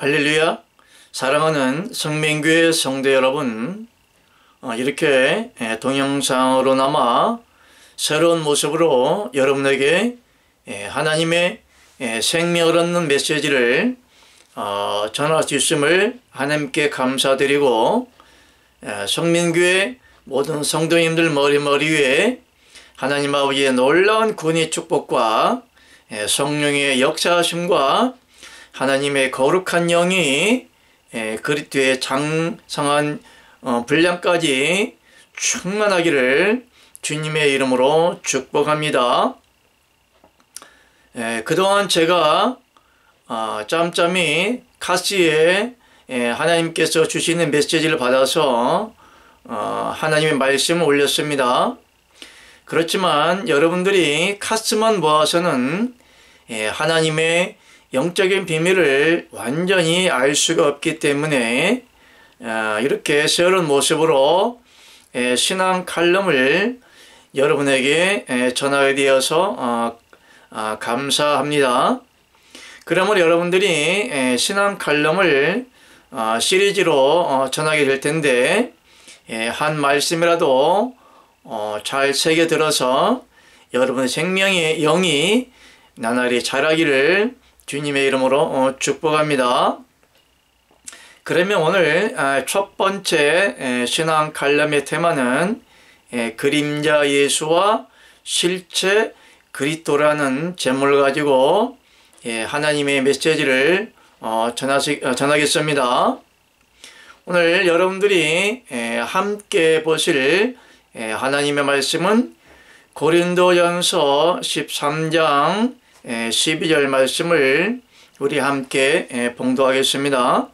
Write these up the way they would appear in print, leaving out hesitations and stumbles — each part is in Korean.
할렐루야. 사랑하는 성민교회 성도 여러분, 이렇게 동영상으로나마 새로운 모습으로 여러분에게 하나님의 생명을 얻는 메시지를 전할 수 있음을 하나님께 감사드리고, 성민교회 모든 성도님들 머리 위에 하나님 아버지의 놀라운 구원의 축복과 성령의 역사하심과 하나님의 거룩한 영이 그리스도의 장성한 분량까지 충만하기를 주님의 이름으로 축복합니다. 그동안 제가 짬짬이 카스에 하나님께서 주시는 메시지를 받아서 하나님의 말씀을 올렸습니다. 그렇지만 여러분들이 카스만 모아서는 하나님의 영적인 비밀을 완전히 알 수가 없기 때문에 이렇게 새로운 모습으로 신앙 칼럼을 여러분에게 전하게 되어서 감사합니다. 그러면 여러분들이 신앙 칼럼을 시리즈로 전하게 될 텐데, 한 말씀이라도 잘 새겨 들어서 여러분의 생명의 영이 나날이 자라기를 주님의 이름으로 축복합니다. 그러면 오늘 첫 번째 신앙 칼럼의 테마는 그림자 예수와 실체 그리스도라는 제목을 가지고 하나님의 메시지를 전하겠습니다. 오늘 여러분들이 함께 보실 하나님의 말씀은 고린도전서 13장 12절 말씀을 우리 함께 봉독하겠습니다.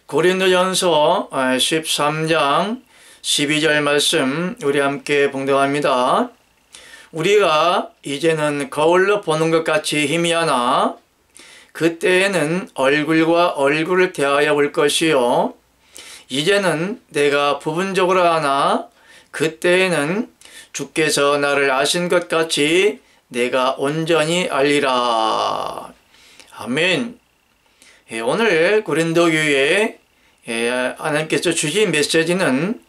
고린도전서 13장 12절 말씀 우리 함께 봉독합니다. 우리가 이제는 거울로 보는 것 같이 희미하나 그때에는 얼굴과 얼굴을 대하여 볼 것이요, 이제는 내가 부분적으로 하나 그때에는 주께서 나를 아신 것 같이 내가 온전히 알리라. 아멘. 오늘 고린도 교회에 하나님께서 주신 메시지는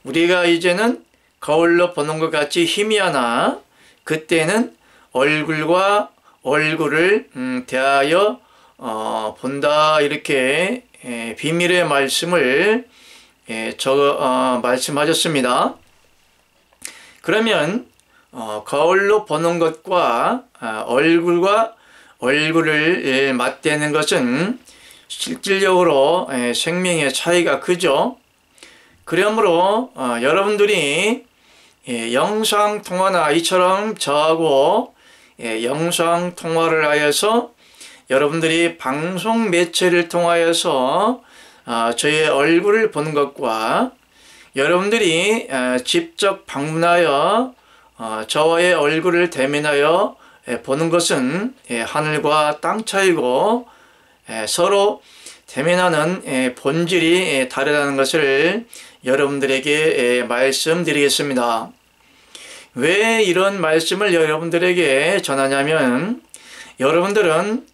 우리가 이제는 거울로 보는 것 같이 희미하나 그때는 얼굴과 얼굴을 대하여 본다, 이렇게 비밀의 말씀을 말씀하셨습니다. 그러면 거울로 보는 것과 얼굴과 얼굴을 맞대는 것은 실질적으로 생명의 차이가 크죠. 그러므로 여러분들이 영상통화나 이처럼 저하고 영상통화를 하여서 여러분들이 방송 매체를 통하여서 저의 얼굴을 보는 것과 여러분들이 직접 방문하여 저와의 얼굴을 대면하여 보는 것은 하늘과 땅 차이고, 서로 대면하는 본질이 다르다는 것을 여러분들에게 말씀드리겠습니다. 왜 이런 말씀을 여러분들에게 전하냐면, 여러분들은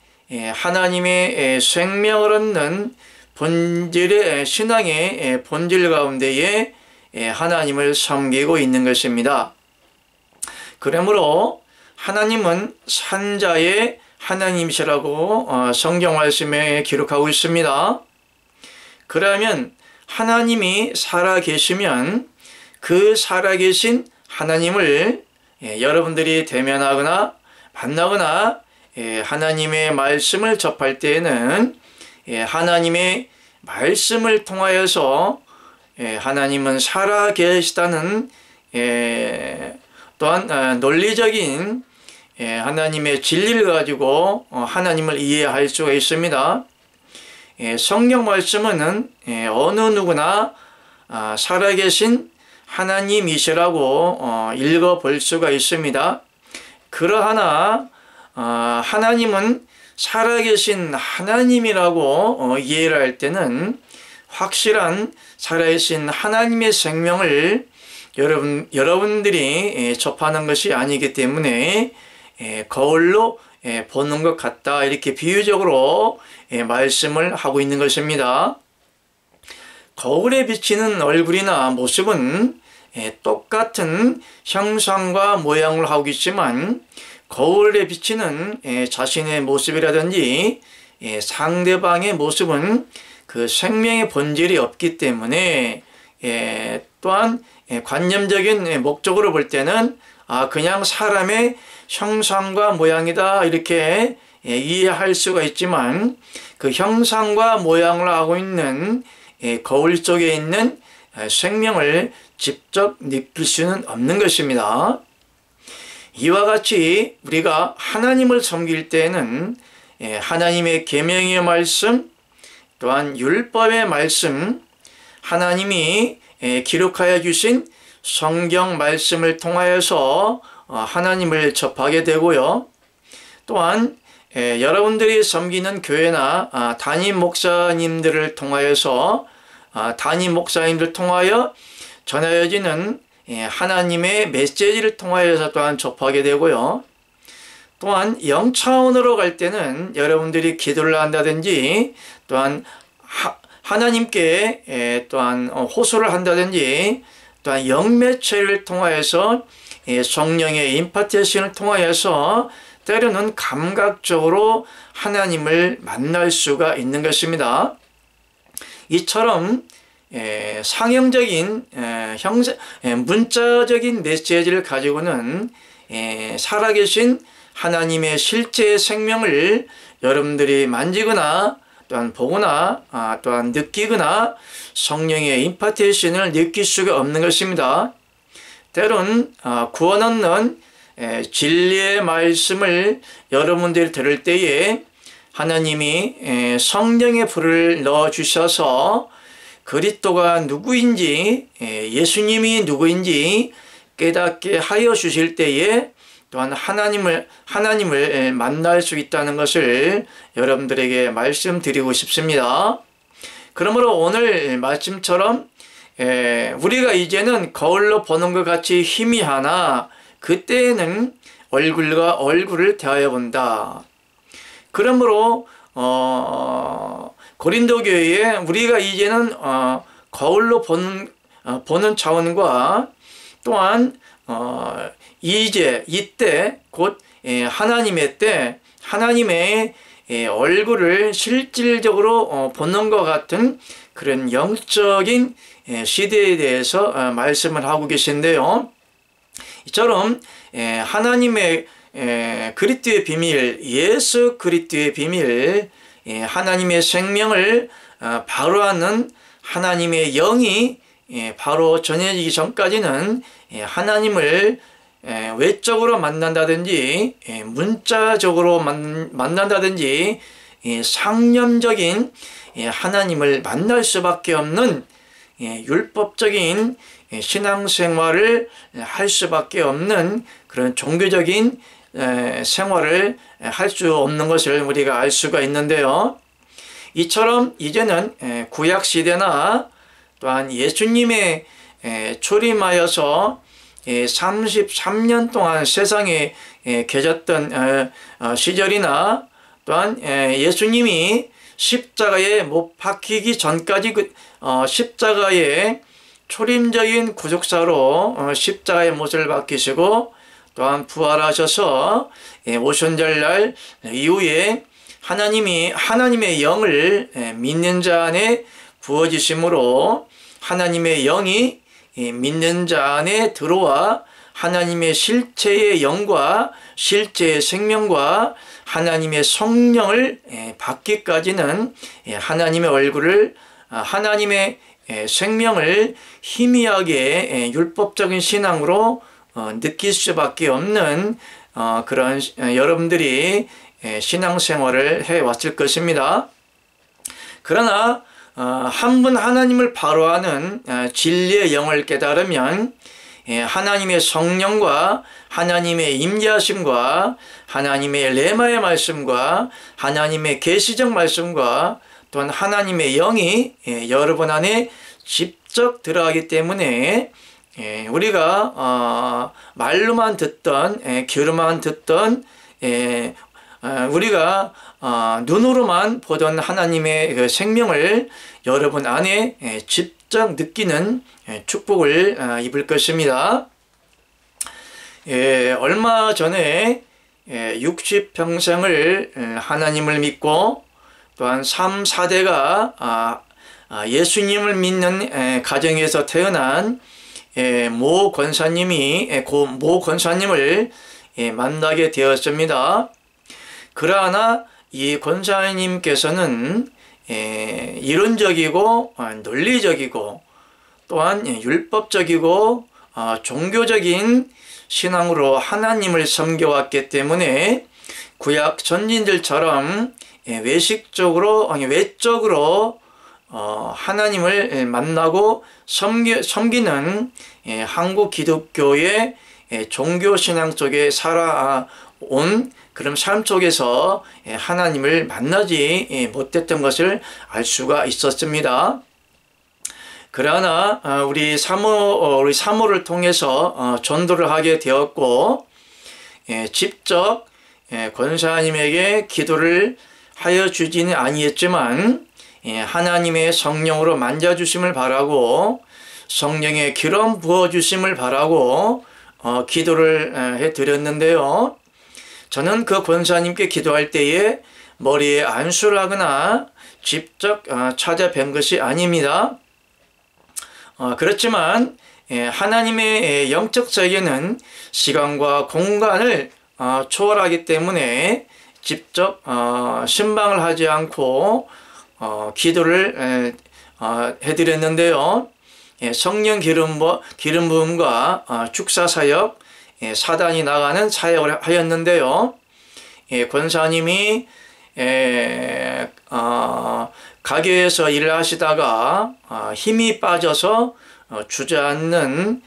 하나님의 생명을 얻는 본질의 신앙의 본질 가운데에 하나님을 섬기고 있는 것입니다. 그러므로 하나님은 산자의 하나님이시라고 성경 말씀에 기록하고 있습니다. 그러면 하나님이 살아계시면 그 살아계신 하나님을 여러분들이 대면하거나 만나거나 하나님의 말씀을 접할 때에는 하나님의 말씀을 통하여서 하나님은 살아계시다는 또한 논리적인 하나님의 진리를 가지고 하나님을 이해할 수가 있습니다. 성경 말씀은 어느 누구나 살아계신 하나님이시라고 읽어볼 수가 있습니다. 그러하나 하나님은 살아계신 하나님이라고 이해를 할 때는 확실한 살아계신 하나님의 생명을 여러분들이 접하는 것이 아니기 때문에 거울로 보는 것 같다. 이렇게 비유적으로 말씀을 하고 있는 것입니다. 거울에 비치는 얼굴이나 모습은 똑같은 형상과 모양을 하고 있지만 거울에 비치는 자신의 모습이라든지 상대방의 모습은 그 생명의 본질이 없기 때문에 또한 관념적인 목적으로 볼 때는 그냥 사람의 형상과 모양이다 이렇게 이해할 수가 있지만 그 형상과 모양을 하고 있는 거울 속에 있는 생명을 직접 느낄 수는 없는 것입니다. 이와 같이 우리가 하나님을 섬길 때에는 하나님의 계명의 말씀 또한 율법의 말씀 하나님이 기록하여 주신 성경 말씀을 통하여서 하나님을 접하게 되고요. 또한 여러분들이 섬기는 교회나 담임 목사님들을 통하여서 담임 목사님들 통하여 전하여지는 하나님의 메시지를 통하여서 또한 접하게 되고요. 또한 영 차원으로 갈 때는 여러분들이 기도를 한다든지 또한 하나님께 또한 호소를 한다든지 또한 영매체를 통하여서 성령의 임파테이션을 통하여서 때로는 감각적으로 하나님을 만날 수가 있는 것입니다. 이처럼 상형적인 문자적인 메시지를 가지고는 살아계신 하나님의 실제 생명을 여러분들이 만지거나 또한 보거나 또한 느끼거나 성령의 임파테이션을 느낄 수가 없는 것입니다. 때론 구원 얻는 진리의 말씀을 여러분들이 들을 때에 하나님이 성령의 불을 넣어주셔서 그리스도가 누구인지 예수님이 누구인지 깨닫게 하여 주실 때에 또한 하나님을 만날 수 있다는 것을 여러분들에게 말씀드리고 싶습니다. 그러므로 오늘 말씀처럼 우리가 이제는 거울로 보는 것 같이 희미하나 그때에는 얼굴과 얼굴을 대하여 본다. 그러므로 고린도 교회에 우리가 이제는 거울로 보는 차원과 또한 이때 곧 하나님의 때 하나님의 얼굴을 실질적으로 보는 것 같은 그런 영적인 시대에 대해서 말씀을 하고 계신데요. 이처럼 하나님의 그리스도의 비밀, 예수 그리스도의 비밀, 하나님의 생명을 바로 아는 하나님의 영이 바로 전해지기 전까지는 하나님을 외적으로 만난다든지 문자적으로 만난다든지 상념적인 하나님을 만날 수밖에 없는 율법적인 신앙생활을 할 수밖에 없는 그런 종교적인 생활을 할 수 없는 것을 우리가 알 수가 있는데요. 이처럼 이제는 구약시대나 또한 예수님의 초림하여서 33년 동안 세상에 계셨던 시절이나 또한 예수님이 십자가에 못 박히기 전까지 십자가의 초림적인 구속사로 십자가의 못을 박히시고 또한 부활하셔서 오순절날 이후에 하나님의 영을 믿는 자 안에 부어지심으로 하나님의 영이 믿는 자 안에 들어와 하나님의 실체의 영과 실제의 생명과 하나님의 성령을 받기까지는 하나님의 얼굴을 하나님의 생명을 희미하게 율법적인 신앙으로 느낄 수밖에 없는 그런 여러분들이 신앙생활을 해왔을 것입니다. 그러나 한 분 하나님을 바로 아는 진리의 영을 깨달으면 하나님의 성령과 하나님의 임재하심과 하나님의 레마의 말씀과 하나님의 계시적 말씀과 또한 하나님의 영이 여러분 안에 직접 들어가기 때문에 우리가 말로만 듣던 귀로만 듣던 우리가 눈으로만 보던 하나님의 그 생명을 여러분 안에 직접 느끼는 축복을 입을 것입니다. 얼마 전에 60평생을 하나님을 믿고 또한 3, 4대가 예수님을 믿는 가정에서 태어난 모 권사님을 만나게 되었습니다. 그러나 이 권사님께서는 이론적이고 논리적이고 또한 율법적이고 종교적인 신앙으로 하나님을 섬겨왔기 때문에 구약 선진들처럼 외적으로 하나님을 만나고 섬기는 한국 기독교의 종교신앙 속에 살아온 그런 삶 속에서 하나님을 만나지 못했던 것을 알 수가 있었습니다. 그러나 우리 사모를 통해서 전도를 하게 되었고 직접 권사님에게 기도를 하여 주지는 아니했지만 하나님의 성령으로 만져주심을 바라고 성령의 기름 부어주심을 바라고 기도를 해드렸는데요. 저는 그 권사님께 기도할 때에 머리에 안수를 하거나 직접 찾아뵌 것이 아닙니다. 그렇지만 하나님의 영적 세계는 시간과 공간을 초월하기 때문에 직접 신방을 하지 않고 기도를 해드렸는데요. 성령 기름 부음과 축사 사역, 사단이 나가는 사역을 하였는데요. 권사님이 가게에서 일을 하시다가 힘이 빠져서 주저앉는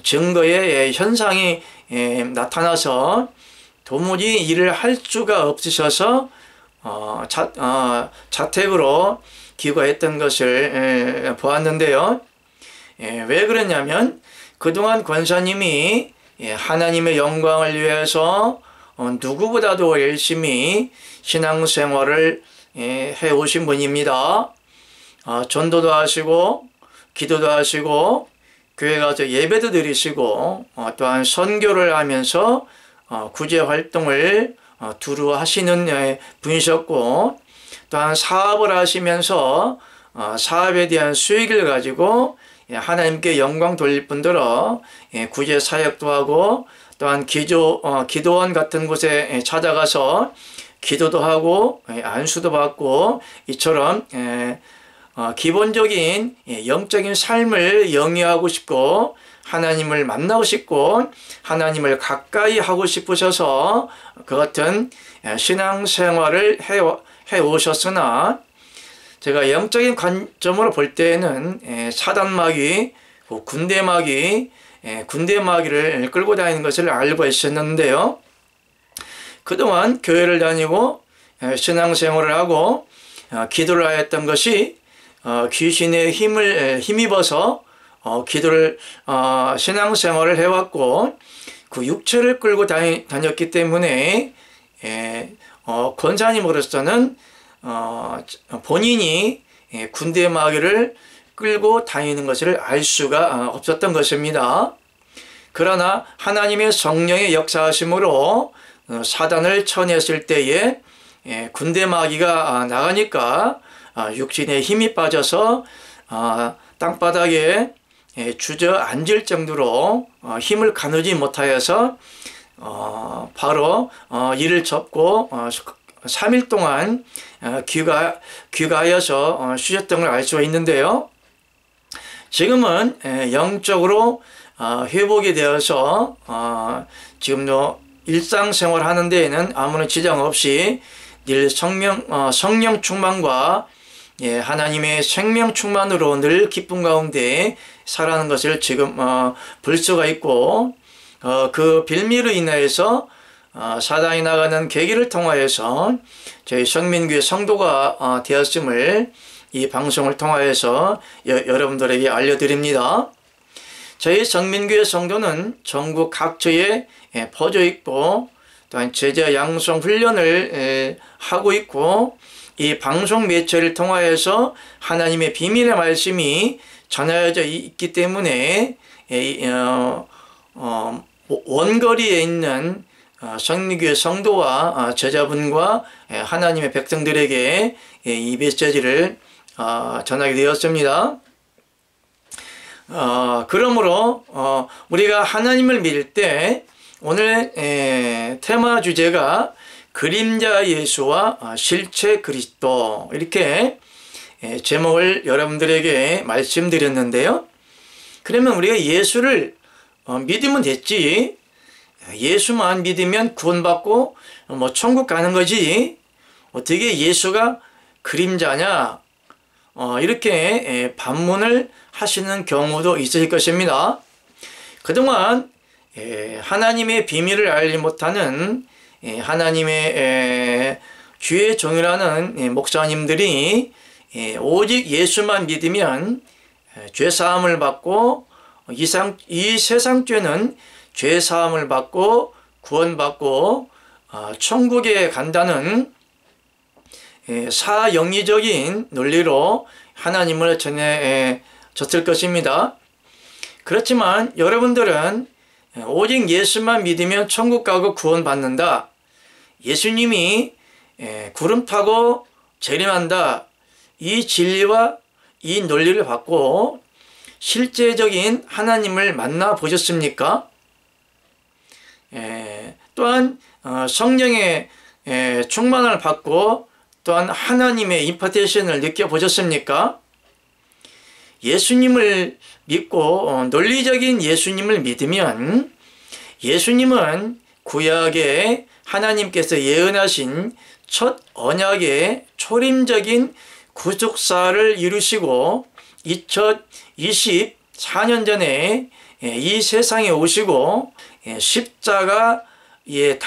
증거의 현상이 나타나서 도무지 일을 할 수가 없으셔서 자택으로 기거했던 것을 보았는데요. 왜 그랬냐면 그동안 권사님이 하나님의 영광을 위해서 누구보다도 열심히 신앙생활을 해오신 분입니다. 전도도 하시고 기도도 하시고 교회 가서 예배도 드리시고 또한 선교를 하면서 구제활동을 두루 하시는 분이셨고 또한 사업을 하시면서 사업에 대한 수익을 가지고 하나님께 영광 돌릴 뿐더러 구제 사역도 하고 또한 기도원 같은 곳에 찾아가서 기도도 하고 안수도 받고 이처럼 기본적인 영적인 삶을 영위하고 싶고 하나님을 만나고 싶고 하나님을 가까이 하고 싶으셔서 그 같은 신앙생활을 해오셨으나 제가 영적인 관점으로 볼 때에는 사단마귀, 군대마귀를 끌고 다니는 것을 알고 있었는데요. 그동안 교회를 다니고 신앙생활을 하고 기도를 하였던 것이 귀신의 힘을 힘입어서 기도를 신앙생활을 해왔고 그 육체를 끌고 다녔기 때문에 권사님으로서는 본인이 군대 마귀를 끌고 다니는 것을 알 수가 없었던 것입니다. 그러나 하나님의 성령의 역사하심으로 사단을 쳐냈을 때에 군대 마귀가 나가니까 육신에 힘이 빠져서 땅바닥에 주저앉을 정도로 힘을 가누지 못하여서 바로 이를 접고 3일 동안 귀가하여서 쉬셨던 걸 알 수가 있는데요. 지금은 영적으로 회복이 되어서 지금도 일상생활 하는 데에는 아무런 지장 없이 늘 성령 충만과 하나님의 생명 충만으로 늘 기쁨 가운데 살아가는 것을 지금 볼 수가 있고 그 빌미로 인하여서 사단이 나가는 계기를 통하여서 저희 성민교회 성도가 되었음을 이 방송을 통하여서 여러분들에게 알려드립니다. 저희 성민교회 성도는 전국 각처에 퍼져 있고 또한 제자 양성 훈련을 하고 있고, 이 방송 매체를 통하여서 하나님의 비밀의 말씀이 전해져 있기 때문에 원거리에 있는 성리교회 성도와 제자분과 하나님의 백성들에게 이 메시지를 전하게 되었습니다. 그러므로 우리가 하나님을 믿을 때 오늘 테마 주제가 그림자 예수와 실체 그리스도, 이렇게 제목을 여러분들에게 말씀드렸는데요. 그러면 우리가 예수를 믿으면 됐지, 예수만 믿으면 구원받고 천국 가는 거지, 어떻게 예수가 그림자냐, 이렇게 반문을 하시는 경우도 있을 것입니다. 그동안 하나님의 비밀을 알지 못하는 하나님의 주의 종이라는 목사님들이 오직 예수만 믿으면 죄사함을 받고 이 세상 죄는 죄사함을 받고 구원받고 천국에 간다는 사영리적인 논리로 하나님을 전해졌을 것입니다. 그렇지만 여러분들은 오직 예수만 믿으면 천국 가고 구원받는다, 예수님이 구름 타고 재림한다, 이 진리와 이 논리를 받고 실제적인 하나님을 만나 보셨습니까? 또한 성령의 충만을 받고 또한 하나님의 임파테이션을 느껴보셨습니까? 예수님을 믿고 논리적인 예수님을 믿으면 예수님은 구약에 하나님께서 예언하신 첫 언약의 초림적인 구속사를 이루시고 2024년 전에 이 세상에 오시고 십자가에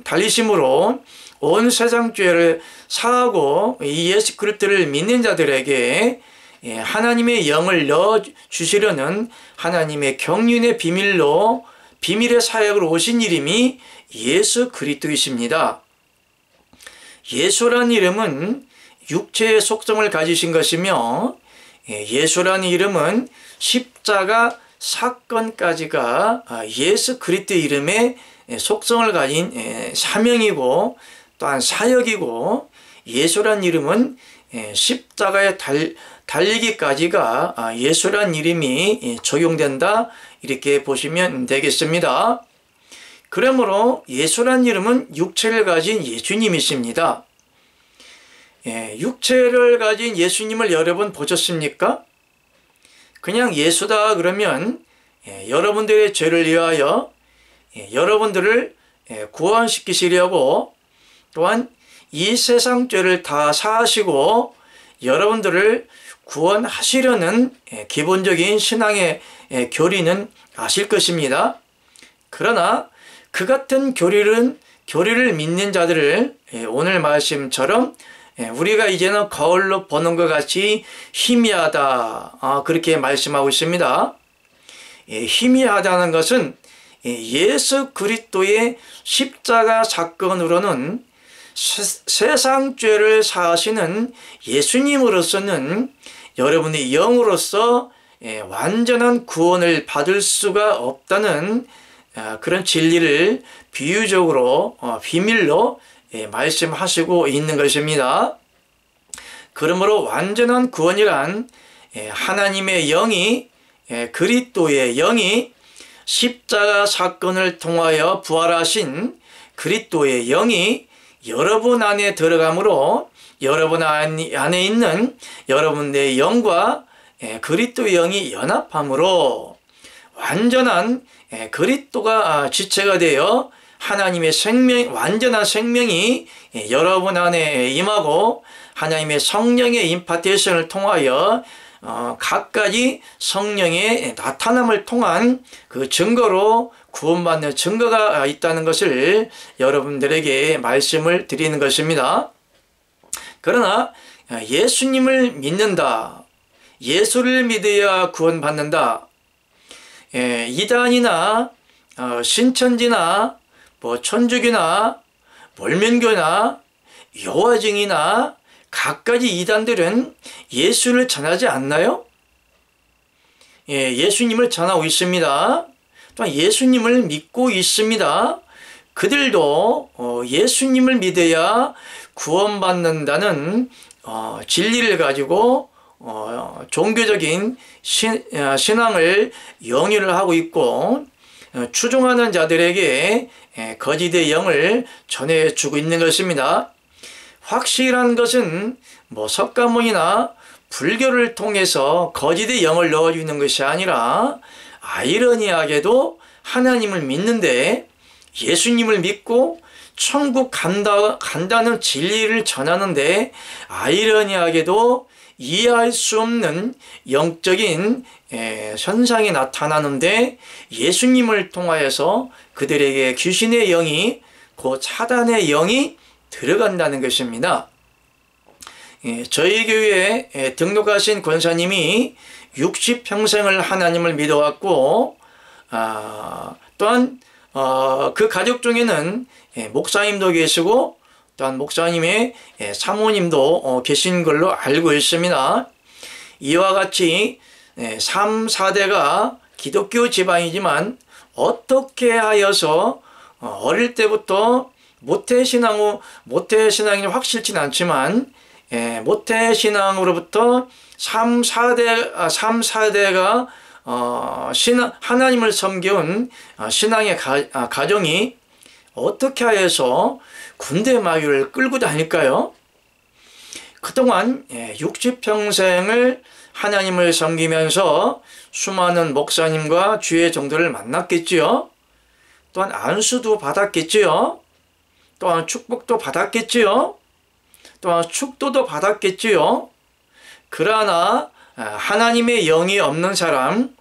달리심으로 온 세상 죄를 사하고 이 예수 그리스도를 믿는 자들에게 하나님의 영을 넣어 주시려는 하나님의 경륜의 비밀로 비밀의 사역으로 오신 이름이 예수 그리스도이십니다. 예수라는 이름은 육체의 속성을 가지신 것이며 예수라는 이름은 십자가 사건까지가 예수 그리스도 이름의 속성을 가진 사명이고 또한 사역이고, 예수라는 이름은 십자가에 달리기까지가 예수라는 이름이 적용된다, 이렇게 보시면 되겠습니다. 그러므로 예수라는 이름은 육체를 가진 예수님이십니다. 육체를 가진 예수님을 여러분 보셨습니까? 그냥 예수다 그러면 여러분들의 죄를 위하여 여러분들을 구원시키시려고, 또한 이 세상 죄를 다 사하시고 여러분들을 구원하시려는 기본적인 신앙의 교리는 아실 것입니다. 그러나 그 같은 교리를 믿는 자들을 오늘 말씀처럼 우리가 이제는 거울로 보는 것 같이 희미하다, 그렇게 말씀하고 있습니다. 희미하다는 것은 예수 그리스도의 십자가 사건으로는 세상 죄를 사하시는 예수님으로서는 여러분의 영으로서 완전한 구원을 받을 수가 없다는 그런 진리를 비유적으로 비밀로 말씀하시고 있는 것입니다. 그러므로 완전한 구원이란 하나님의 영이, 그리스도의 영이, 십자가 사건을 통하여 부활하신 그리스도의 영이 여러분 안에 들어감으로 여러분 안에 있는 여러분의 영과 그리스도의 영이 연합함으로 완전한 그리스도가 지체가 되어 하나님의 완전한 생명이 여러분 안에 임하고 하나님의 성령의 임파테이션을 통하여 각가지 성령의 나타남을 통한 그 증거로 구원받는 증거가 있다는 것을 여러분들에게 말씀을 드리는 것입니다. 그러나 예수님을 믿는다, 예수를 믿어야 구원받는다, 이단이나 신천지나 뭐 천주교나 몰면교나 여화증이나 갖가지 이단들은 예수를 전하지 않나요? 예, 예수님을 전하고 있습니다. 또한 예수님을 믿고 있습니다. 그들도 예수님을 믿어야 구원받는다는 진리를 가지고 종교적인 신앙을 영위를 하고 있고 추종하는 자들에게 거짓의 영을 전해주고 있는 것입니다. 확실한 것은 뭐 석가모니나 불교를 통해서 거짓의 영을 넣어주는 것이 아니라 아이러니하게도 하나님을 믿는데 예수님을 믿고 천국 간다는 진리를 전하는데 아이러니하게도 이해할 수 없는 영적인 현상이 나타나는데 예수님을 통하여서 그들에게 귀신의 영이 곧 사단의 영이 들어간다는 것입니다. 저희 교회에 등록하신 권사님이 60평생을 하나님을 믿어왔고 또한 그 가족 중에는 목사님도 계시고 또한 목사님의 사모님도 계신 걸로 알고 있습니다. 이와 같이 3, 4대가 기독교 집안이지만 어떻게 하여서 어릴 때부터 모태신앙이 확실치는 않지만 모태신앙으로부터 3, 4대가 하나님을 섬겨온 신앙의 가정이 어떻게 하여서 군대 마귀를 끌고 다닐까요? 그동안 60평생을 하나님을 섬기면서 수많은 목사님과 주의 종들을 만났겠지요. 또한 안수도 받았겠지요. 또한 축복도 받았겠지요. 또한 축도도 받았겠지요. 그러나 하나님의 영이 없는 사람,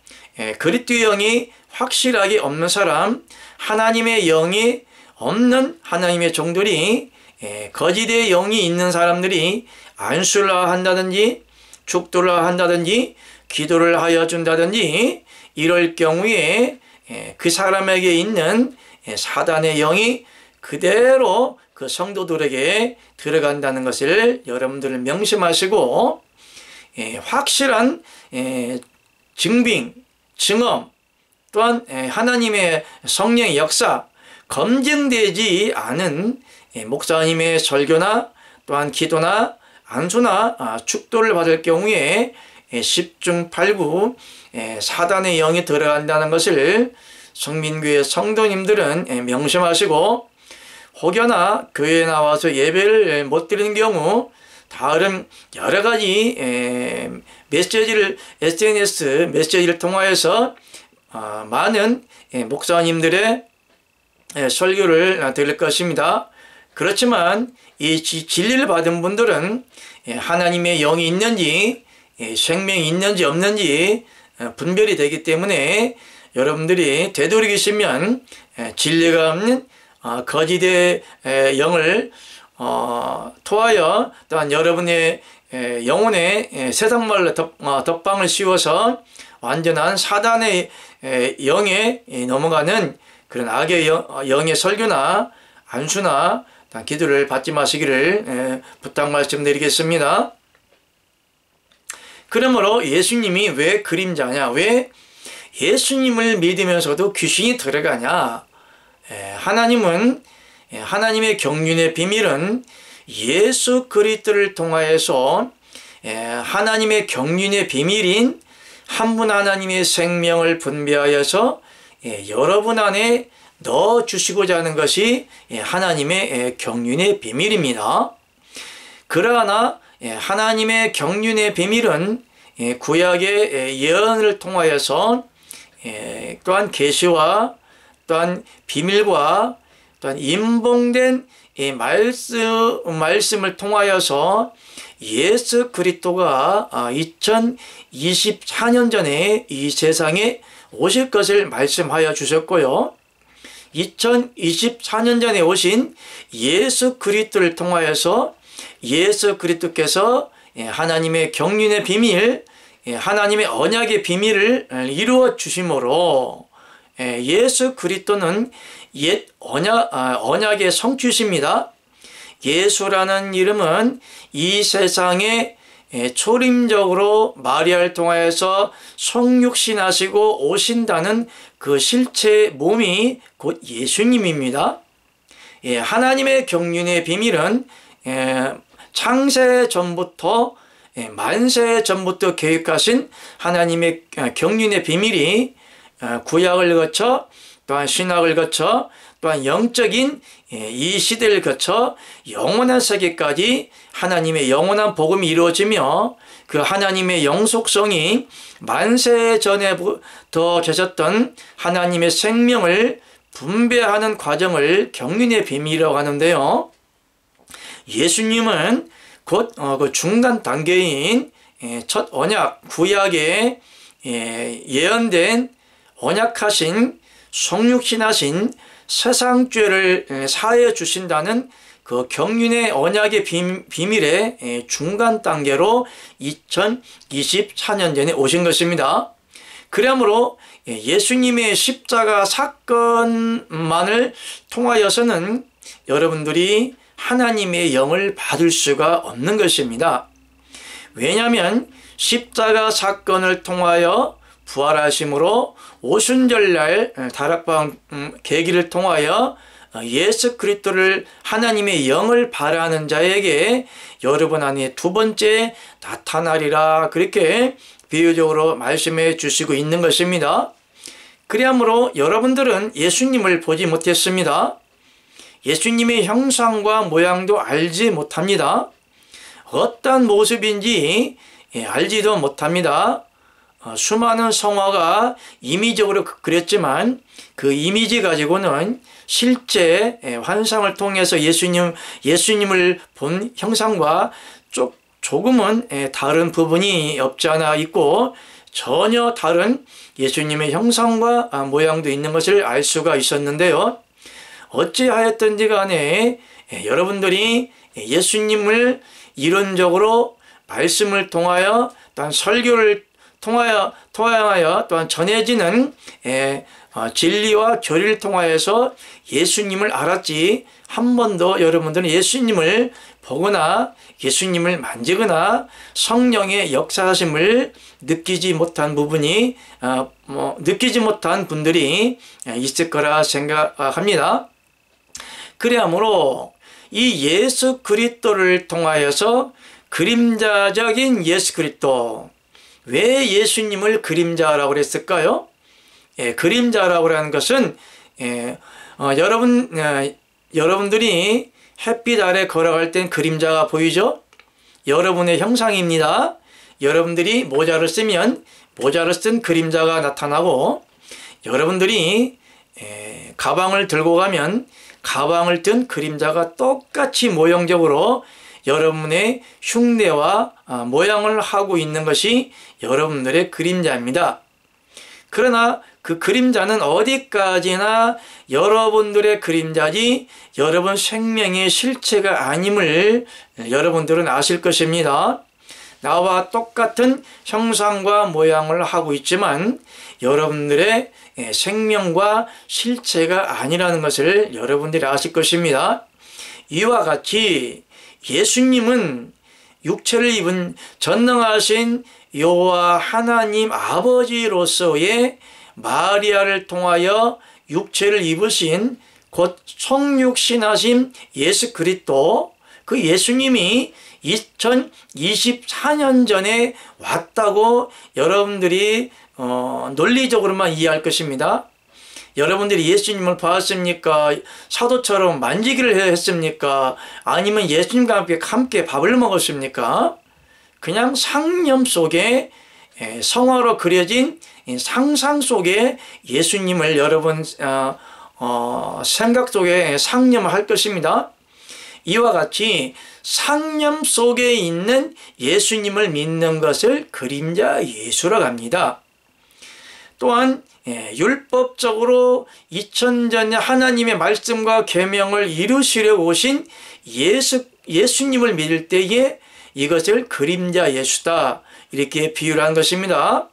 그리스도의 영이 확실하게 없는 사람, 하나님의 영이 없는 하나님의 종들이 거짓의 영이 있는 사람들이 안수를 한다든지 축도를 한다든지 기도를 하여 준다든지 이럴 경우에 그 사람에게 있는 사단의 영이 그대로 그 성도들에게 들어간다는 것을 여러분들 명심하시고 확실한 증빙, 증언 또한 하나님의 성령의 역사 검증되지 않은 목사님의 설교나 또한 기도나 안수나 축도를 받을 경우에 10중 8구 사단의 영이 들어간다는 것을 성민교회 성도님들은 명심하시고 혹여나 교회에 나와서 예배를 못 드리는 경우 다른 여러 가지 SNS 메시지를 통하여서 많은 목사님들의 설교를 드릴 것입니다. 그렇지만 이 진리를 받은 분들은 하나님의 영이 있는지 생명이 있는지 없는지 분별이 되기 때문에 여러분들이 되도록이시면 진리가 없는 거짓의 영을 토하여 또한 여러분의 영혼에 세상말로 덮방을 씌워서 완전한 사단의 영에 넘어가는 그런 악의 영의 설교나 안수나 기도를 받지 마시기를 부탁 말씀드리겠습니다. 그러므로 예수님이 왜 그림자냐? 왜 예수님을 믿으면서도 귀신이 들어가냐? 하나님은 하나님의 경륜의 비밀은 예수 그리스도를 통하여서 하나님의 경륜의 비밀인 한 분 하나님의 생명을 분배하여서 여러분 안에 넣어주시고자 하는 것이 하나님의 경륜의 비밀입니다. 그러나 하나님의 경륜의 비밀은 구약의 예언을 통하여서 또한 계시와 또한 비밀과 또한 임봉된 말씀을 통하여서 예수 그리스도가 2024년 전에 이 세상에 오실 것을 말씀하여 주셨고요. 2024년 전에 오신 예수 그리스도를 통하여서 예수 그리스도께서 하나님의 경륜의 비밀, 하나님의 언약의 비밀을 이루어 주심으로 예수 그리스도는 옛 언약의 성취십니다. 예수라는 이름은 이 세상에 초림적으로 마리아를 통하여서 성육신하시고 오신다는 그 실체 몸이 곧 예수님입니다. 하나님의 경륜의 비밀은 창세 전부터 만세 전부터 계획하신 하나님의 경륜의 비밀이 구약을 거쳐 또한 신학을 거쳐 또한 영적인 이 시대를 거쳐 영원한 세계까지 하나님의 영원한 복음이 이루어지며 그 하나님의 영속성이 만세 전에부터 계셨던 하나님의 생명을 분배하는 과정을 경륜의 비밀이라고 하는데요. 예수님은 곧 그 중간 단계인 첫 언약 구약에 예언된 언약하신 성육신하신 세상 죄를 사해 주신다는 그 경륜의 언약의 비밀의 중간 단계로 2024년 전에 오신 것입니다. 그러므로 예수님의 십자가 사건만을 통하여서는 여러분들이 하나님의 영을 받을 수가 없는 것입니다. 왜냐하면 십자가 사건을 통하여 부활하심으로 오순절날 다락방 계기를 통하여 예수 그리스도를 하나님의 영을 바라는 자에게 여러분 안에 두 번째 나타나리라 그렇게 비유적으로 말씀해 주시고 있는 것입니다. 그러므로 여러분들은 예수님을 보지 못했습니다. 예수님의 형상과 모양도 알지 못합니다. 어떤 모습인지 알지도 못합니다. 수많은 성화가 이미적으로 그렸지만 그 이미지 가지고는 실제 환상을 통해서 예수님을 본 형상과 조금은 다른 부분이 없지 않아 있고 전혀 다른 예수님의 형상과 모양도 있는 것을 알 수가 있었는데요. 어찌하였든지 간에 여러분들이 예수님을 이론적으로 말씀을 통하여 또한 설교를 통하여 또한 전해지는 진리와 교리를 통하여서 예수님을 알았지 한 번도 여러분들은 예수님을 보거나 예수님을 만지거나 성령의 역사하심을 느끼지 못한 부분이 느끼지 못한 분들이 있을 거라 생각합니다. 그러므로 이 예수 그리스도를 통하여서 그림자적인 예수 그리스도, 왜 예수님을 그림자라고 그랬을까요? 그림자라고 하는 것은 여러분들이 햇빛 아래 걸어갈 땐 그림자가 보이죠? 여러분의 형상입니다. 여러분들이 모자를 쓰면 모자를 쓴 그림자가 나타나고, 여러분들이 가방을 들고 가면 가방을 든 그림자가 똑같이 모형적으로 여러분의 흉내와 모양을 하고 있는 것이 여러분들의 그림자입니다. 그러나 그 그림자는 어디까지나 여러분들의 그림자지 여러분 생명의 실체가 아님을 여러분들은 아실 것입니다. 나와 똑같은 형상과 모양을 하고 있지만 여러분들의 생명과 실체가 아니라는 것을 여러분들이 아실 것입니다. 이와 같이 예수님은 육체를 입은 전능하신 여호와 하나님 아버지로서의 마리아를 통하여 육체를 입으신 곧 성육신하신 예수 그리스도, 그 예수님이 2024년 전에 왔다고 여러분들이 논리적으로만 이해할 것입니다. 여러분들이 예수님을 봤습니까? 사도처럼 만지기를 했습니까? 아니면 예수님과 함께 밥을 먹었습니까? 그냥 상념 속에 성화로 그려진 상상 속에 예수님을 여러분 생각 속에 상념할 것입니다. 이와 같이 상념 속에 있는 예수님을 믿는 것을 그림자 예수라고 합니다. 또한 율법적으로 2000년 하나님의 말씀과 계명을 이루시려 오신 예수님을 믿을 때에 이것을 그림자 예수다 이렇게 비유를 한 것입니다.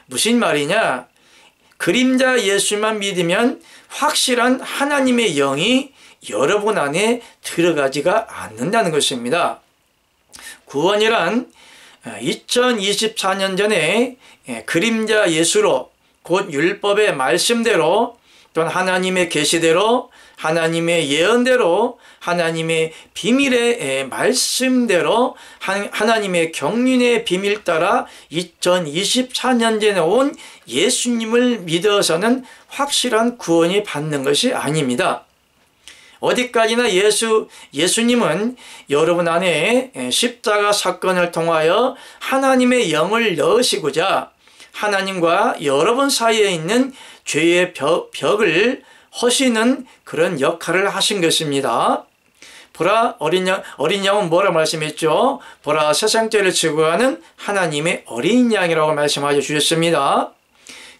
무슨 말이냐? 그림자 예수만 믿으면 확실한 하나님의 영이 여러분 안에 들어가지가 않는다는 것입니다. 구원이란 2024년 전에 그림자 예수로 곧 율법의 말씀대로 또는 하나님의 계시대로 하나님의 예언대로 하나님의 비밀의 말씀대로 하나님의 경륜의 비밀 따라 2024년 전에 온 예수님을 믿어서는 확실한 구원이 받는 것이 아닙니다. 어디까지나 예수님은 여러분 안에 십자가 사건을 통하여 하나님의 영을 넣으시고자 하나님과 여러분 사이에 있는 죄의 벽을 허시는 그런 역할을 하신 것입니다. 보라, 어린 양은 뭐라 말씀했죠? 보라, 세상죄를 지고 가는 하나님의 어린 양이라고 말씀하여 주셨습니다.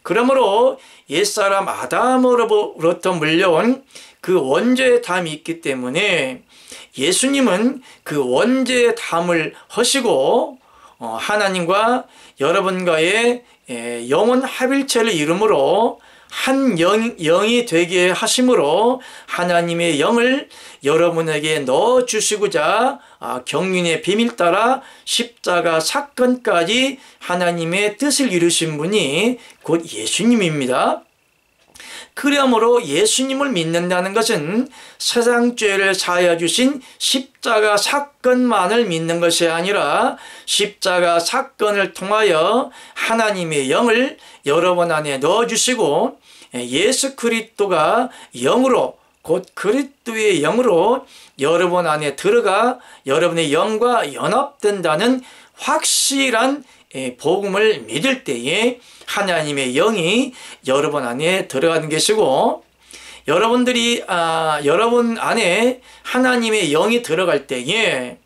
그러므로 옛사람 아담으로부터 물려온 그 원죄의 담이 있기 때문에 예수님은 그 원죄의 담을 허시고 하나님과 여러분과의 영원 합일체를 이루므로 한 영이 되게 하심으로 하나님의 영을 여러분에게 넣어주시고자 경륜의 비밀 따라 십자가 사건까지 하나님의 뜻을 이루신 분이 곧 예수님입니다. 그러므로 예수님을 믿는다는 것은 세상 죄를 사하여 주신 십자가 사건만을 믿는 것이 아니라 십자가 사건을 통하여 하나님의 영을 여러분 안에 넣어주시고 예수 그리스도가 영으로 곧 그리스도의 영으로 여러분 안에 들어가 여러분의 영과 연합된다는 확실한 복음을 믿을 때에 하나님의 영이 여러분 안에 들어가는 것이고 여러분 안에 하나님의 영이 들어갈 때에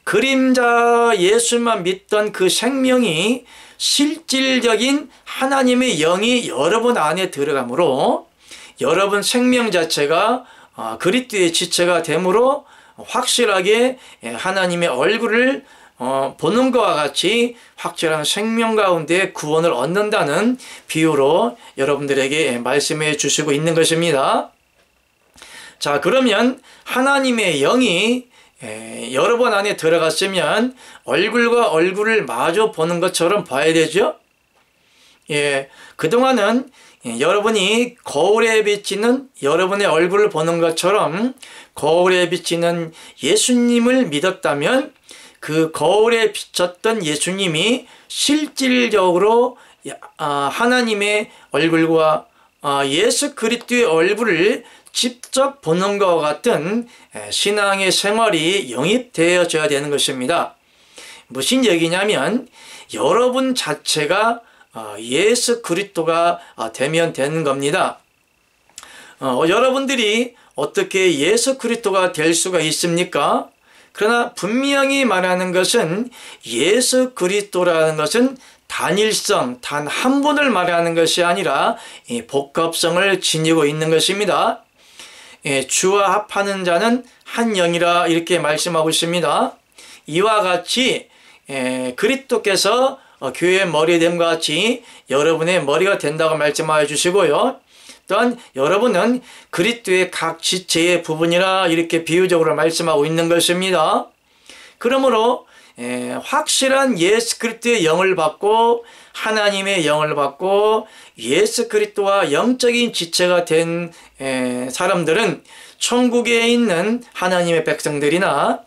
그림자 예수만 믿던 그 생명이 실질적인 하나님의 영이 여러분 안에 들어가므로 여러분 생명 자체가 그리스도의 지체가 되므로 확실하게 하나님의 얼굴을 보는 것과 같이 확실한 생명 가운데 구원을 얻는다는 비유로 여러분들에게 말씀해 주시고 있는 것입니다. 자, 그러면 하나님의 영이 여러분 안에 들어갔으면 얼굴과 얼굴을 마주 보는 것처럼 봐야 되죠. 그동안은 여러분이 거울에 비치는 여러분의 얼굴을 보는 것처럼 거울에 비치는 예수님을 믿었다면 그 거울에 비쳤던 예수님이 실질적으로 하나님의 얼굴과 예수 그리스도의 얼굴을 직접 보는 것과 같은 신앙의 생활이 영입되어져야 되는 것입니다. 무슨 얘기냐면 여러분 자체가 예수 그리스도가 되면 되는 겁니다. 여러분들이 어떻게 예수 그리스도가 될 수가 있습니까? 그러나 분명히 말하는 것은 예수 그리스도라는 것은 단일성, 단 한 분을 말하는 것이 아니라 복합성을 지니고 있는 것입니다. 주와 합하는 자는 한 영이라 이렇게 말씀하고 있습니다. 이와 같이 그리스도께서 교회의 머리 됨과 같이 여러분의 머리가 된다고 말씀하여 주시고요. 또한 여러분은 그리스도의 각 지체의 부분이라 이렇게 비유적으로 말씀하고 있는 것입니다. 그러므로 확실한 예수 그리스도의 영을 받고 하나님의 영을 받고 예수 그리스도와 영적인 지체가 된 사람들은 천국에 있는 하나님의 백성들이나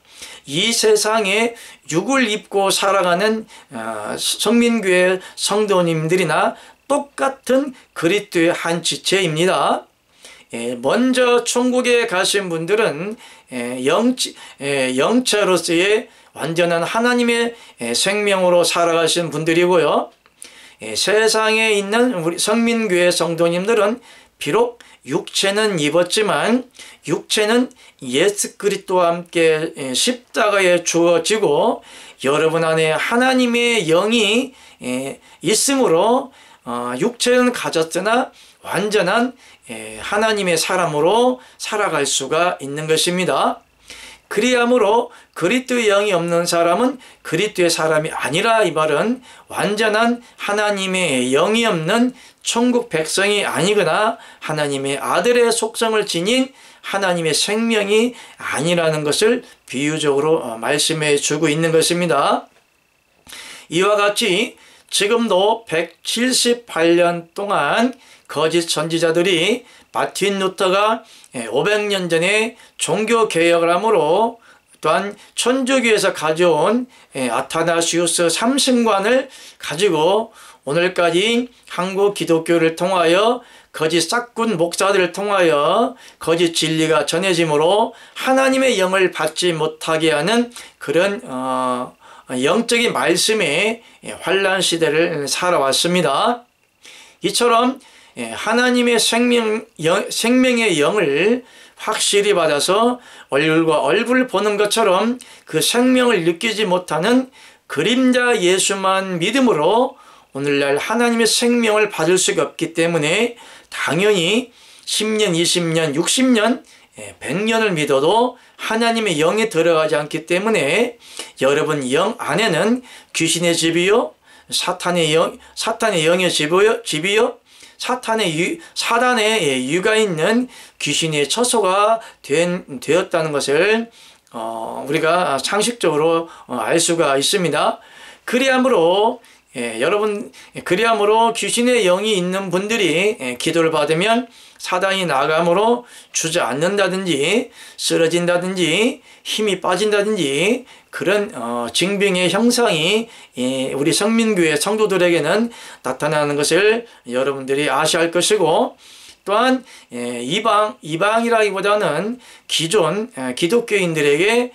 이 세상에 육을 입고 살아가는 성민교회 성도님들이나 똑같은 그리스도의 한 지체입니다. 먼저 천국에 가신 분들은 영체로서의 완전한 하나님의 생명으로 살아가신 분들이고요. 세상에 있는 우리 성민교회 성도님들은 비록 육체는 입었지만 육체는 예수 그리스도와 함께 십자가에 주어지고 여러분 안에 하나님의 영이 있으므로 육체는 가졌으나 완전한 하나님의 사람으로 살아갈 수가 있는 것입니다. 그리하므로 그리스도의 영이 없는 사람은 그리스도의 사람이 아니라, 이 말은 완전한 하나님의 영이 없는 천국 백성이 아니거나 하나님의 아들의 속성을 지닌 하나님의 생명이 아니라는 것을 비유적으로 말씀해 주고 있는 것입니다. 이와 같이 지금도 178년 동안 거짓 선지자들이 마틴 루터가 500년 전에 종교개혁을 함으로, 또한 천주교에서 가져온 아타나시우스 삼신관을 가지고 오늘까지 한국 기독교를 통하여 거짓 싹군 목사들을 통하여 거짓 진리가 전해지므로 하나님의 영을 받지 못하게 하는 그런 영적인 말씀의 환란 시대를 살아왔습니다. 이처럼 하나님의 생명의 영을 확실히 받아서 얼굴과 얼굴을 보는 것처럼 그 생명을 느끼지 못하는 그림자 예수만 믿음으로 오늘날 하나님의 생명을 받을 수가 없기 때문에 당연히 10년, 20년, 60년, 100년을 믿어도 하나님의 영에 들어가지 않기 때문에 여러분 영 안에는 귀신의 집이요, 사탄의 영의 집이요, 사단의 유가 있는 귀신의 처소가 되었다는 것을 우리가 상식적으로 알 수가 있습니다. 그리함으로 귀신의 영이 있는 분들이 기도를 받으면 사단이 나감으로 주저앉는다든지 쓰러진다든지 힘이 빠진다든지 그런 징병의 형상이 우리 성민교회 성도들에게는 나타나는 것을 여러분들이 아셔야 할 것이고, 또한 이방이라기보다는 기존 기독교인들에게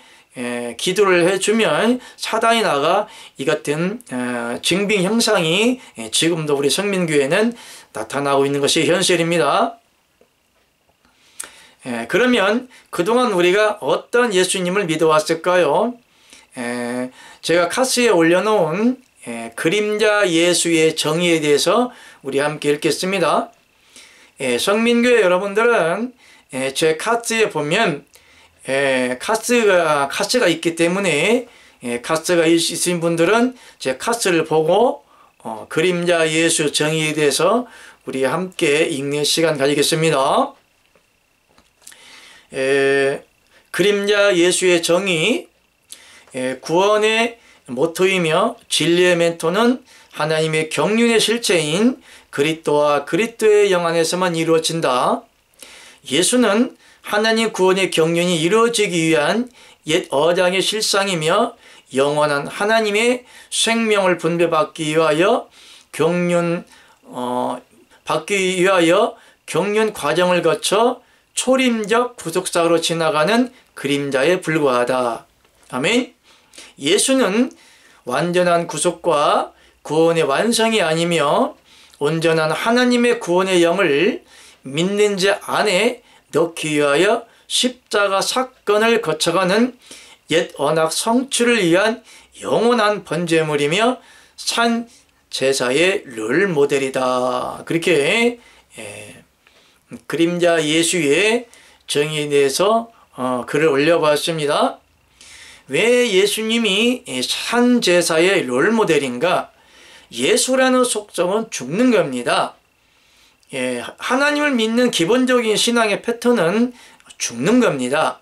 기도를 해주면 사단이 나가 이 같은 징빙 형상이 지금도 우리 성민교회는 나타나고 있는 것이 현실입니다. 그러면 그동안 우리가 어떤 예수님을 믿어왔을까요? 제가 카스에 올려놓은 그림자 예수의 정의에 대해서 우리 함께 읽겠습니다. 성민교회 여러분들은 제 카스에 보면 카스가 있기 때문에 카스가 있으신 분들은 제 카스를 보고 그림자 예수 정의에 대해서 우리 함께 읽는 시간 가지겠습니다. 그림자 예수의 정의, 구원의 모토이며 진리의 멘토는 하나님의 경륜의 실체인 그리스도와 그리스도의 영 안에서만 이루어진다. 예수는 하나님 구원의 경륜이 이루어지기 위한 옛 어장의 실상이며 영원한 하나님의 생명을 분배받기 위하여 경륜 과정을 거쳐 초림적 구속사로 지나가는 그림자에 불과하다. 아멘. 예수는 완전한 구속과 구원의 완성이 아니며 온전한 하나님의 구원의 영을 믿는 자 안에 넣기 위하여 십자가 사건을 거쳐가는 옛 언약 성취를 위한 영원한 번제물이며 산 제사의 롤 모델이다. 그렇게 그림자 예수의 정의에 대해서 글을 올려봤습니다. 왜 예수님이 산 제사의 롤 모델인가? 예수라는 속성은 죽는 겁니다. 하나님을 믿는 기본적인 신앙의 패턴은 죽는 겁니다.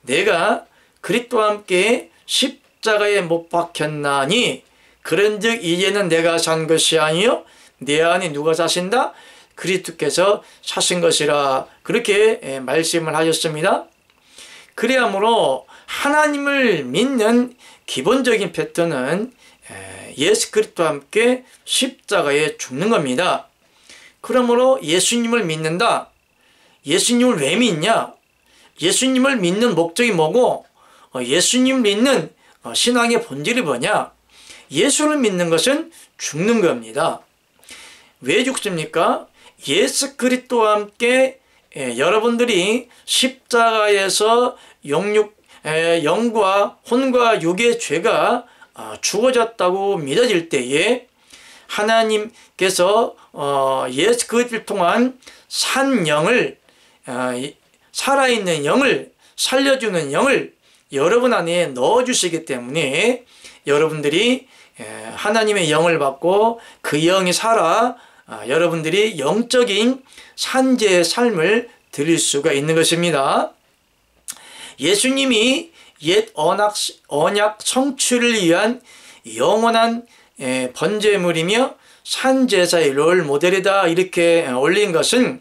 내가 그리스도와 함께 십자가에 못 박혔나니 그런즉 이제는 내가 산 것이 아니요 내 안에 누가 사신다? 그리스도께서 사신 것이라. 그렇게 말씀을 하셨습니다. 그리함으로 하나님을 믿는 기본적인 패턴은 예수 그리스도와 함께 십자가에 죽는 겁니다. 그러므로 예수님을 믿는다. 예수님을 왜 믿냐? 예수님을 믿는 목적이 뭐고 예수님 믿는 신앙의 본질이 뭐냐? 예수를 믿는 것은 죽는 겁니다. 왜 죽습니까? 예수 그리스도와 함께 여러분들이 십자가에서 영과 혼과 육의 죄가 죽어졌다고 믿어질 때에 하나님께서 예수 그리스도를 통한 산 영을 살아있는 영을 살려주는 영을 여러분 안에 넣어주시기 때문에 여러분들이 하나님의 영을 받고 그 영이 살아 여러분들이 영적인 산재의 삶을 드릴 수가 있는 것입니다. 예수님이 옛 언약 성취를 위한 영원한 번제물이며 산제사의 롤 모델이다 이렇게 올린 것은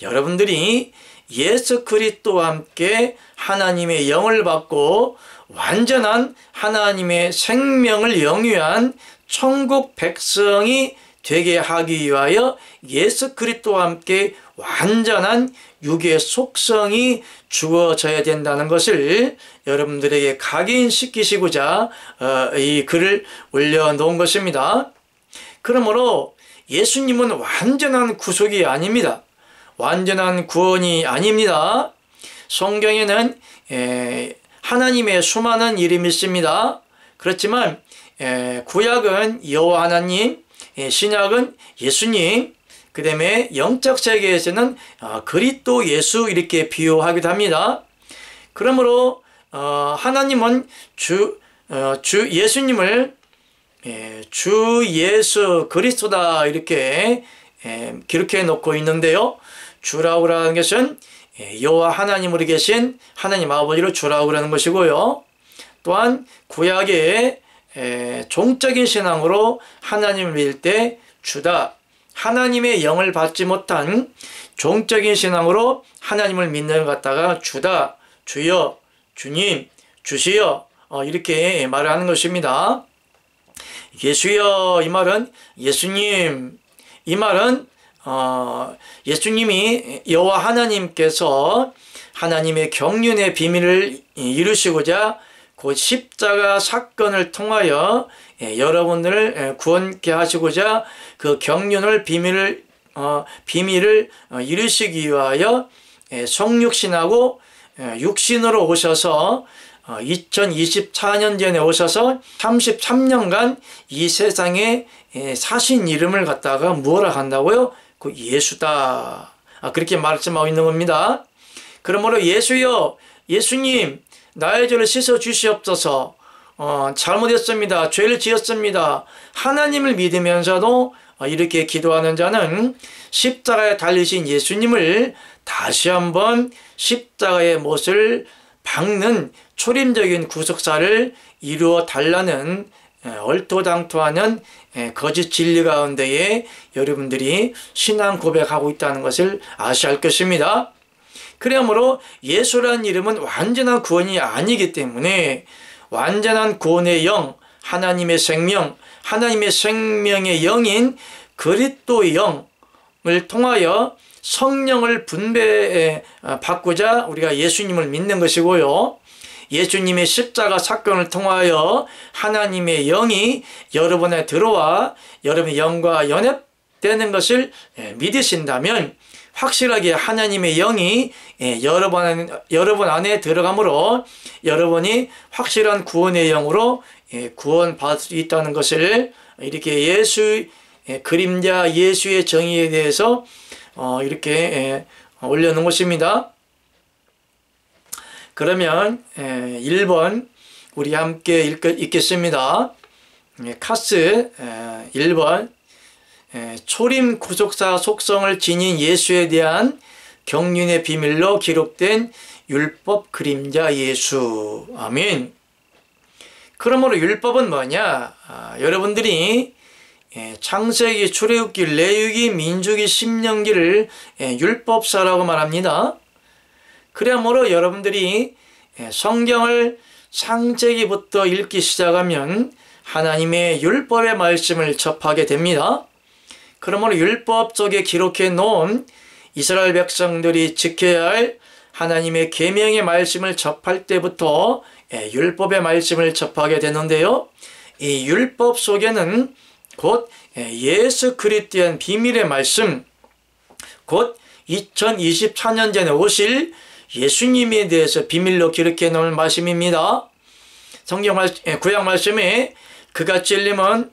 여러분들이 예수 그리스도와 함께 하나님의 영을 받고 완전한 하나님의 생명을 영위한 천국 백성이 되게 하기 위하여 예수 그리스도와 함께 완전한 육의 속성이 주어져야 된다는 것을 여러분들에게 각인시키시고자 이 글을 올려놓은 것입니다. 그러므로 예수님은 완전한 구속이 아닙니다. 완전한 구원이 아닙니다. 성경에는 하나님의 수많은 이름이 있습니다. 그렇지만 구약은 여호와 하나님, 신약은 예수님, 그 다음에 영적 세계에서는 그리스도 예수 이렇게 비유하기도 합니다. 그러므로 하나님은 주 예수님을 주 예수 그리스도다 이렇게 기록해 놓고 있는데요. 주라고 하는 것은 여호와 하나님으로 계신 하나님 아버지로 주라고 하는 것이고요. 또한 구약의 종적인 신앙으로 하나님을 믿을 때 주다, 하나님의 영을 받지 못한 종적인 신앙으로 하나님을 믿는 것 같다가 주다, 주여, 주님, 주시여 이렇게 말을 하는 것입니다. 예수여 이 말은 예수님, 이 말은 예수님이 여호와 하나님께서 하나님의 경륜의 비밀을 이루시고자 그 십자가 사건을 통하여 여러분들을 구원케 하시고자 그 경륜을 비밀을 이루시기 위하여 성육신하고 육신으로 오셔서 2024년 전에 오셔서 33년간 이 세상에 사신 이름을 갖다가 뭐라 한다고요? 그 예수다. 그렇게 말씀하고 있는 겁니다. 그러므로 예수여, 예수님, 나의 죄를 씻어 주시옵소서. 잘못했습니다. 죄를 지었습니다. 하나님을 믿으면서도 이렇게 기도하는 자는 십자가에 달리신 예수님을 다시 한번 십자가의 못을 박는 초림적인 구속사를 이루어 달라는 얼토당토하는 거짓 진리 가운데에 여러분들이 신앙 고백하고 있다는 것을 아셔야 할 것입니다. 그러므로 예수라는 이름은 완전한 구원이 아니기 때문에 완전한 구원의 영, 하나님의 생명, 하나님의 생명의 영인 그리스도의 영을 통하여 성령을 바꾸자 우리가 예수님을 믿는 것이고요. 예수님의 십자가 사건을 통하여 하나님의 영이 여러분에 들어와 여러분의 영과 연합되는 것을 믿으신다면 확실하게 하나님의 영이 여러분 안에 들어가므로 여러분이 확실한 구원의 영으로 구원받을 수 있다는 것을 이렇게 예수 그림자 예수의 정의에 대해서 이렇게 올려놓은 것입니다. 그러면 1번 우리 함께 읽겠습니다. 카스 1번 초림 구속사 속성을 지닌 예수에 대한 경륜의 비밀로 기록된 율법 그림자 예수. 아멘. 그러므로 율법은 뭐냐? 여러분들이 창세기, 출애굽기, 레위기, 민수기, 신명기를 율법사라고 말합니다. 그러므로 여러분들이 성경을 창세기부터 읽기 시작하면 하나님의 율법의 말씀을 접하게 됩니다. 그러므로 율법 속에 기록해 놓은 이스라엘 백성들이 지켜야 할 하나님의 계명의 말씀을 접할 때부터 율법의 말씀을 접하게 되는데요. 이 율법 속에는 곧 예수 그리스도에 대한 비밀의 말씀, 곧 2024년 전에 오실 예수님에 대해서 비밀로 기록해 놓은 말씀입니다. 구약 말씀에 그가 찔림은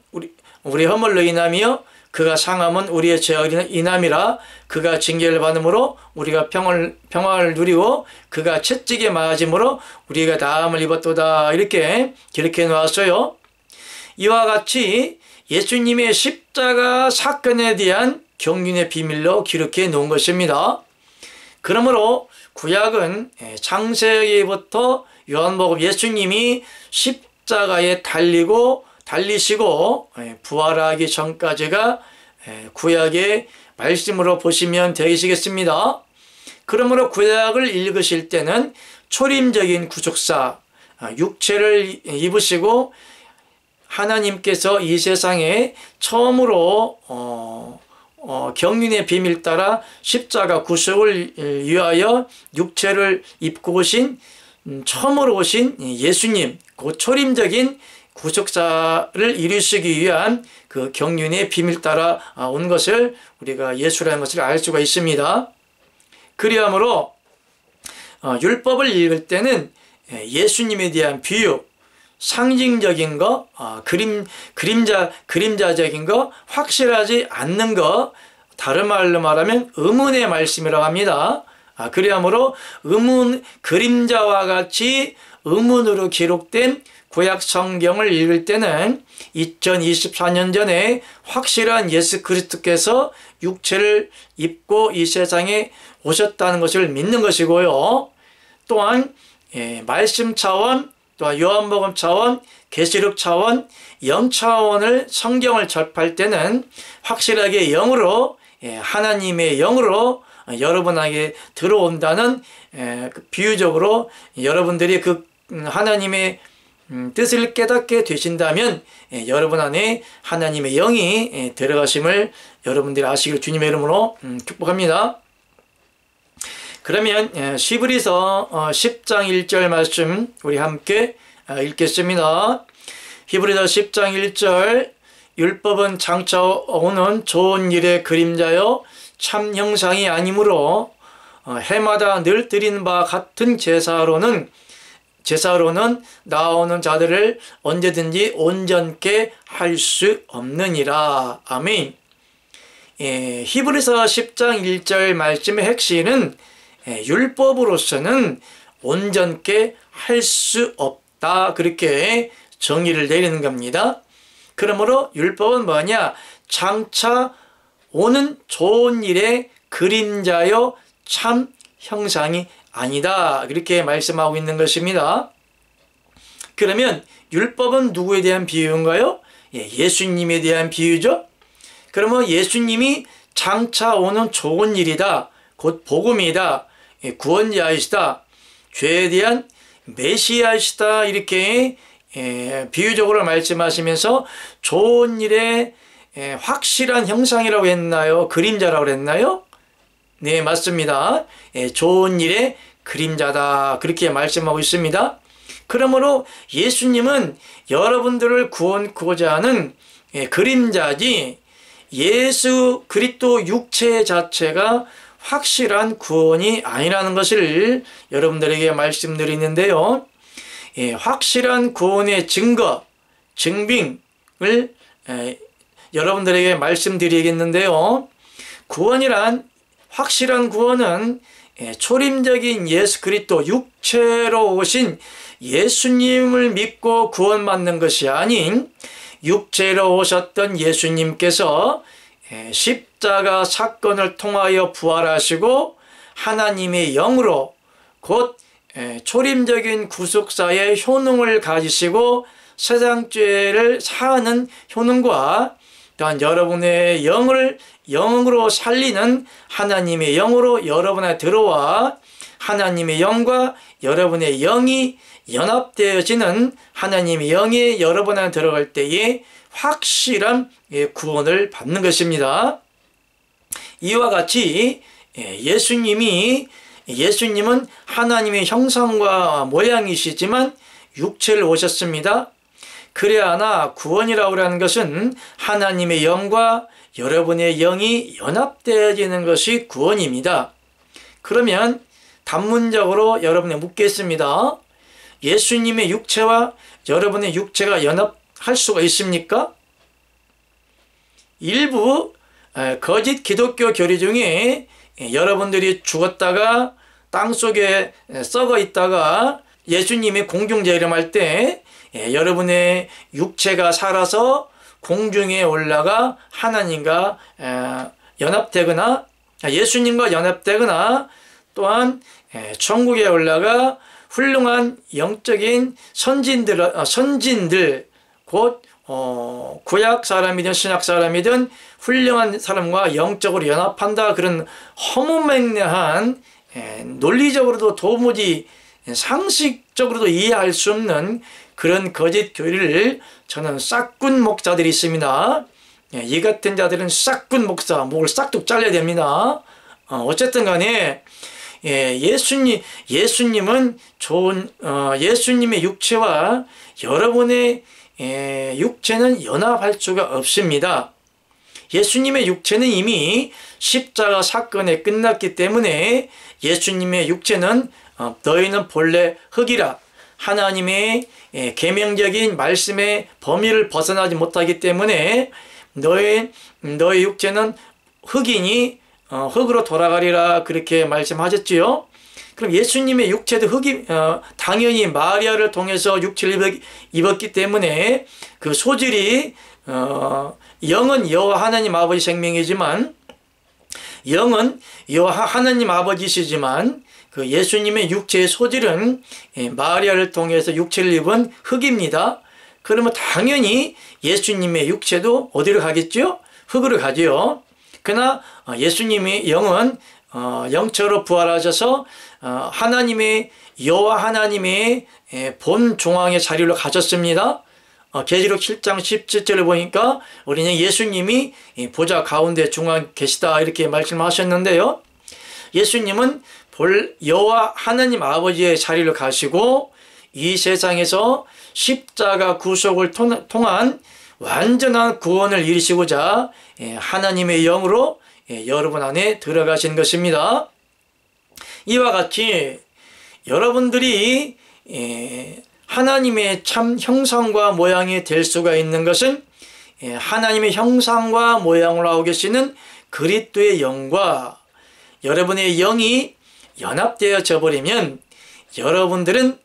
우리 허물로 인하며 그가 상함은 우리의 죄악을 인함이라. 그가 징계를 받음으로 우리가 평화를 누리고 그가 채찍에 맞음으로 우리가 나음을 입었도다. 이렇게 기록해 놓았어요. 이와 같이 예수님의 십자가 사건에 대한 경륜의 비밀로 기록해 놓은 것입니다. 그러므로 구약은 창세기부터 요한복음 예수님이 십자가에 달리시고 부활하기 전까지가 구약의 말씀으로 보시면 되시겠습니다. 그러므로 구약을 읽으실 때는 초림적인 구속사, 육체를 입으시고 하나님께서 이 세상에 처음으로 경륜의 비밀 따라 십자가 구속을 위하여 육체를 입고 오신 처음으로 오신 예수님, 그 초림적인 구속사를 이루시기 위한 그 경륜의 비밀 따라 온 것을 우리가 예수라는 것을 알 수가 있습니다. 그리하므로 율법을 읽을 때는 예수님에 대한 비유, 상징적인 거, 그림자적인 거, 확실하지 않는 거, 다른 말로 말하면 의문의 말씀이라고 합니다. 그리하므로 그림자와 같이 의문으로 기록된 구약 성경을 읽을 때는 2024년 전에 확실한 예수 그리스도께서 육체를 입고 이 세상에 오셨다는 것을 믿는 것이고요. 또한 말씀 차원, 또한 요한복음 차원, 계시록 차원, 영 차원을 성경을 접할 때는 확실하게 영으로, 하나님의 영으로 여러분에게 들어온다는 비유적으로 여러분들이 그 하나님의 뜻을 깨닫게 되신다면 여러분 안에 하나님의 영이 들어가심을 여러분들이 아시길 주님의 이름으로 축복합니다. 그러면 히브리서 10장 1절 말씀 우리 함께 읽겠습니다. 히브리서 10장 1절 율법은 장차 오는 좋은 일의 그림자요 참 형상이 아니므로 해마다 늘 드리는 바 같은 제사로는 나오는 자들을 언제든지 온전케 할 수 없느니라. 아멘. 히브리서 10장 1절 말씀의 핵심은 율법으로서는 온전케 할 수 없다. 그렇게 정의를 내리는 겁니다. 그러므로 율법은 뭐냐? 장차 오는 좋은 일의 그림자요 참 형상이 아니다. 그렇게 말씀하고 있는 것입니다. 그러면 율법은 누구에 대한 비유인가요? 예수님에 대한 비유죠. 그러면 예수님이 장차 오는 좋은 일이다. 곧 복음이다. 구원자이시다. 죄에 대한 메시아이시다. 이렇게 비유적으로 말씀하시면서 좋은 일의 확실한 형상이라고 했나요? 그림자라고 했나요? 네, 맞습니다. 좋은 일의 그림자다. 그렇게 말씀하고 있습니다. 그러므로 예수님은 여러분들을 구원하고자 하는 그림자지 예수 그리스도 육체 자체가 확실한 구원이 아니라는 것을 여러분들에게 말씀드리는데요. 확실한 구원의 증거, 증빙을 여러분들에게 말씀드리겠는데요. 확실한 구원은 초림적인 예수 그리스도 육체로 오신 예수님을 믿고 구원받는 것이 아닌 육체로 오셨던 예수님께서 십자가 사건을 통하여 부활하시고 하나님의 영으로 곧 초림적인 구속사의 효능을 가지시고 세상 죄를 사하는 효능과 또한 여러분의 영으로 살리는 하나님의 영으로 여러분에 들어와 하나님의 영과 여러분의 영이 연합되어지는 하나님의 영이 여러분 안에 들어갈 때에 확실한 구원을 받는 것입니다. 이와 같이 예수님은 하나님의 형상과 모양이시지만 육체를 오셨습니다. 그래야 하나 구원이라고 하는 것은 하나님의 영과 여러분의 영이 연합되어지는 것이 구원입니다. 그러면 단문적으로 여러분에 묻겠습니다. 예수님의 육체와 여러분의 육체가 연합할 수가 있습니까? 일부 거짓 기독교 교리 중에 여러분들이 죽었다가 땅속에 썩어 있다가 예수님이 공중재림할 때 여러분의 육체가 살아서 공중에 올라가 하나님과 연합되거나 예수님과 연합되거나 또한 천국에 올라가 훌륭한 영적인 선진들 곧 구약 사람이든 신약 사람이든 훌륭한 사람과 영적으로 연합한다. 그런 허무맹랑한 논리적으로도 도무지 상식적으로도 이해할 수 없는 그런 거짓 교리를 저는 싹군 목자들이 있습니다. 이 같은 자들은 싹군 목사, 목을 싹둑 잘라야 됩니다. 어쨌든 간에 예수님은 예수님의 육체와 여러분의 육체는 연합할 수가 없습니다. 예수님의 육체는 이미 십자가 사건에 끝났기 때문에 예수님의 육체는 너희는 본래 흙이라 하나님의 계명적인 말씀의 범위를 벗어나지 못하기 때문에 너희 육체는 흙이니 흙으로 돌아가리라 그렇게 말씀하셨지요. 그럼 예수님의 육체도 흙이 당연히 마리아를 통해서 육체를 입었기 때문에 그 소질이 영은 여호와 하나님 아버지 생명이지만 영은 여호와 하나님 아버지시지만 그 예수님의 육체의 소질은 마리아를 통해서 육체를 입은 흙입니다. 그러면 당연히 예수님의 육체도 어디로 가겠죠? 흙으로 가지요. 그러나 예수님의 영은 영처로 부활하셔서 하나님의 여호와 하나님의 본 중앙의 자리로 가셨습니다. 계시록 7장 17절을 보니까 우리는 예수님이 보좌 가운데 중앙에 계시다 이렇게 말씀하셨는데요. 예수님은 여호와 하나님 아버지의 자리를 가시고 이 세상에서 십자가 구속을 통한 완전한 구원을 이루시고자 하나님의 영으로 여러분 안에 들어가신 것입니다. 이와 같이 여러분들이 하나님의 참 형상과 모양이 될 수가 있는 것은 하나님의 형상과 모양으로 하고 계시는 그리스도의 영과 여러분의 영이 연합되어져 버리면 여러분들은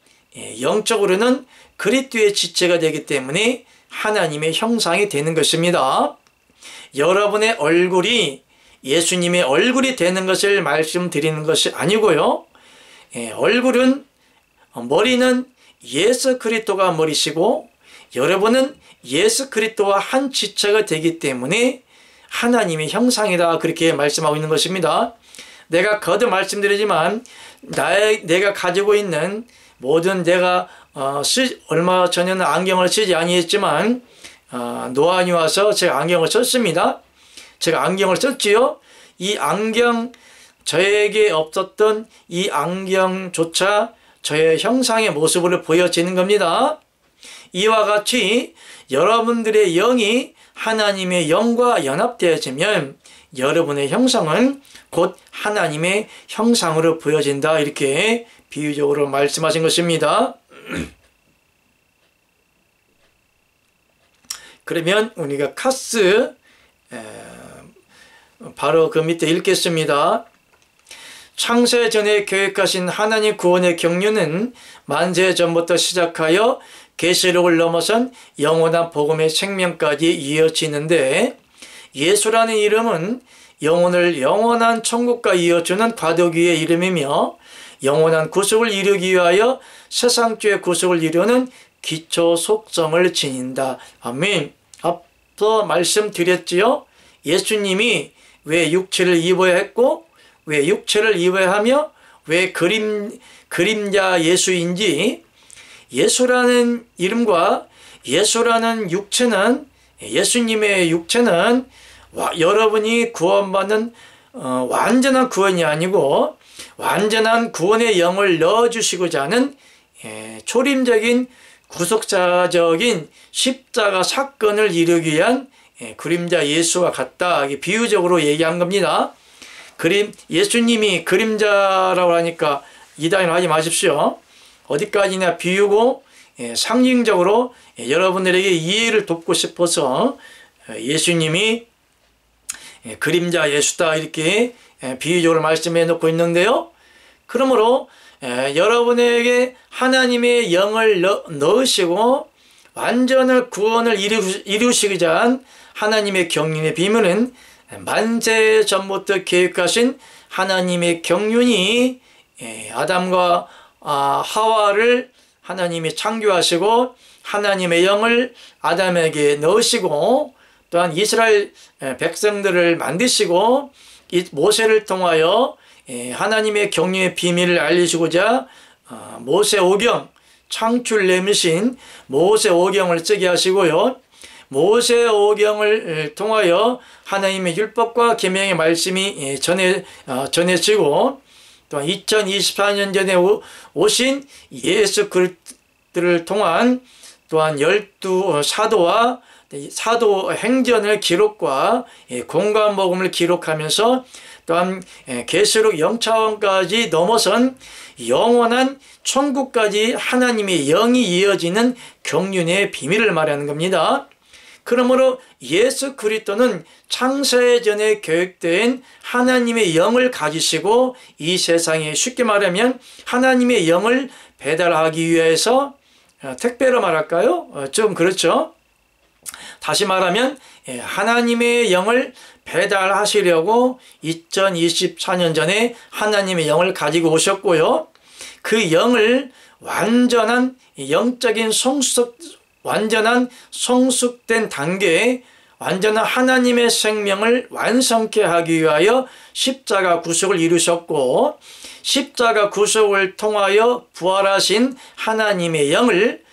영적으로는 그리스도의 지체가 되기 때문에 하나님의 형상이 되는 것입니다. 여러분의 얼굴이 예수님의 얼굴이 되는 것을 말씀드리는 것이 아니고요. 머리는 예수 그리스도가 머리시고 여러분은 예수 그리스도와 한 지체가 되기 때문에 하나님의 형상이다 그렇게 말씀하고 있는 것입니다. 내가 거듭 말씀드리지만 내가 가지고 있는 모든 내가 얼마 전에는 안경을 쓰지 아니했지만 노안이 와서 제가 안경을 썼습니다. 제가 안경을 썼지요. 이 안경 저에게 없었던 이 안경조차 저의 형상의 모습으로 보여지는 겁니다. 이와 같이 여러분들의 영이 하나님의 영과 연합되어지면 여러분의 형상은 곧 하나님의 형상으로 보여진다 이렇게 비유적으로 말씀하신 것입니다. 그러면 우리가 카스 바로 그 밑에 읽겠습니다. 창세 전에 계획하신 하나님 구원의 경륜은 만세 전부터 시작하여 계시록을 넘어선 영원한 복음의 생명까지 이어지는데 예수라는 이름은 영혼을 영원한 천국과 이어주는 과도기의 이름이며 영원한 구속을 이루기 위하여 세상죄의 구속을 이루는 기초 속성을 지닌다. 아멘. 앞서 말씀드렸지요. 예수님이 왜 육체를 입어야 했고 왜 육체를 입어야 하며 왜 그림자 예수인지 예수라는 이름과 예수라는 육체는 예수님의 육체는 여러분이 구원받는 완전한 구원이 아니고 완전한 구원의 영을 넣어주시고자 하는 초림적인 구속자적인 십자가 사건을 이루기 위한 그림자 예수와 같다. 비유적으로 얘기한 겁니다. 예수님이 그림자라고 하니까 이단을 하지 마십시오. 어디까지나 비유고 상징적으로 여러분들에게 이해를 돕고 싶어서 예수님이 그림자 예수다 이렇게 비유적으로 말씀해 놓고 있는데요. 그러므로 여러분에게 하나님의 영을 넣으시고 완전한 구원을 이루시고자 한 하나님의 경륜의 비밀은 만세 전부터 계획하신 하나님의 경륜이 아담과 하와를 하나님이 창조하시고 하나님의 영을 아담에게 넣으시고 또한 이스라엘 백성들을 만드시고 모세를 통하여 하나님의 경륜의 비밀을 알리시고자 모세오경, 창출 내미신 모세오경을 쓰게 하시고요. 모세오경을 통하여 하나님의 율법과 계명의 말씀이 전해지고 또한 2024년 전에 오신 예수 그리스도를 통한 또한 12사도와 사도 행전의 기록과 공관복음을 기록하면서 또한 계시록 영차원까지 넘어선 영원한 천국까지 하나님의 영이 이어지는 경륜의 비밀을 말하는 겁니다. 그러므로 예수 그리스도는 창세 전에 계획된 하나님의 영을 가지시고 이 세상에 쉽게 말하면 하나님의 영을 배달하기 위해서 택배로 말할까요? 좀 그렇죠. 다시 말하면 하나님의 영을 배달하시려고 2024년 전에 하나님의 영을 가지고 오셨고요. 그 영을 완전한 영적인 완전한 성숙된 단계에 완전한 하나님의 생명을 완성케 하기 위하여 십자가 구속을 이루셨고 십자가 구속을 통하여 부활하신 하나님의 영을